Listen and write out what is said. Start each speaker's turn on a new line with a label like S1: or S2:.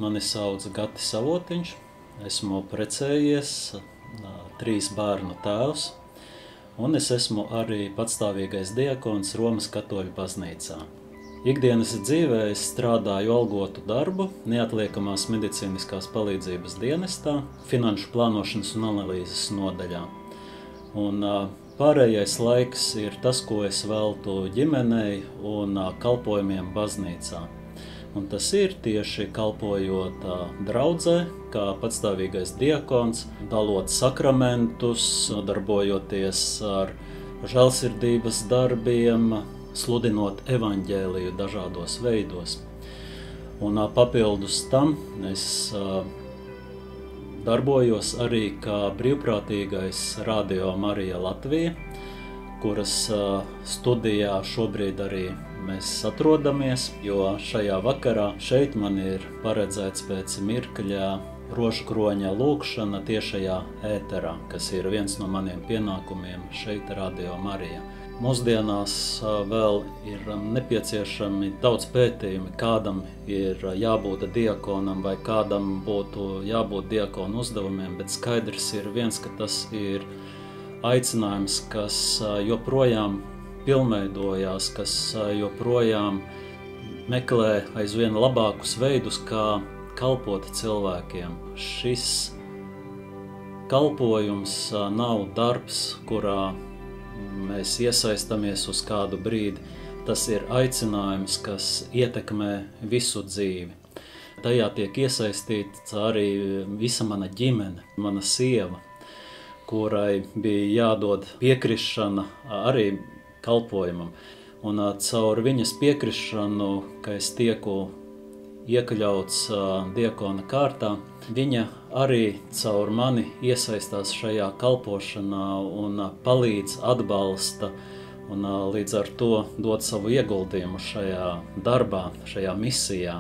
S1: Mani sauc Gatis Savotiņš, esmu precējies, 3 bērnu tēvs, un es esmu arī patstāvīgais diakons Romas katoļu baznīcā. Ikdienas dzīvē es strādāju algotu darbu neatliekamās medicīniskās palīdzības dienestā, finanšu plānošanas un analīzes nodaļā. Un pārējais laiks ir tas, ko es veltu ģimenei un kalpojumiem baznīcā. Un tas ir tieši kalpojot draudzē, kā patstāvīgais diakons, dalot sakramentus, nodarbojoties ar žēlsirdības darbiem, sludinot evaņģēliju dažādos veidos. Un papildus tam es darbojos arī kā brīvprātīgais Radio Marija Latvija, kuras studijā šobrīd arī mēs atrodamies, jo šajā vakarā šeit man ir paredzēts pēc mirkļa rožkroņa lūkšana tiešajā ēterā, kas ir viens no maniem pienākumiem šeit Radio Marija. Mūsdienās vēl ir nepieciešami daudz pētījumi, kādam ir jābūt diakonam vai kādam būtu jābūt diakonu uzdevumiem, bet skaidrs ir viens, ka tas ir aicinājums, kas joprojām pilnveidojās, kas joprojām meklē aizvien labākus veidus, kā kalpot cilvēkiem. Šis kalpojums nav darbs, kurā mēs iesaistamies uz kādu brīdi. Tas ir aicinājums, kas ietekmē visu dzīvi. Tajā tiek iesaistīta arī visa mana ģimene, mana sieva, kurai bija jādod piekrišana arī kalpojumam. Un caur viņas piekrišanu, ka es tieku iekļauts diakona kārtā, viņa arī caur mani iesaistās šajā kalpošanā un palīdz, atbalsta un līdz ar to dod savu ieguldījumu šajā darbā, šajā misijā.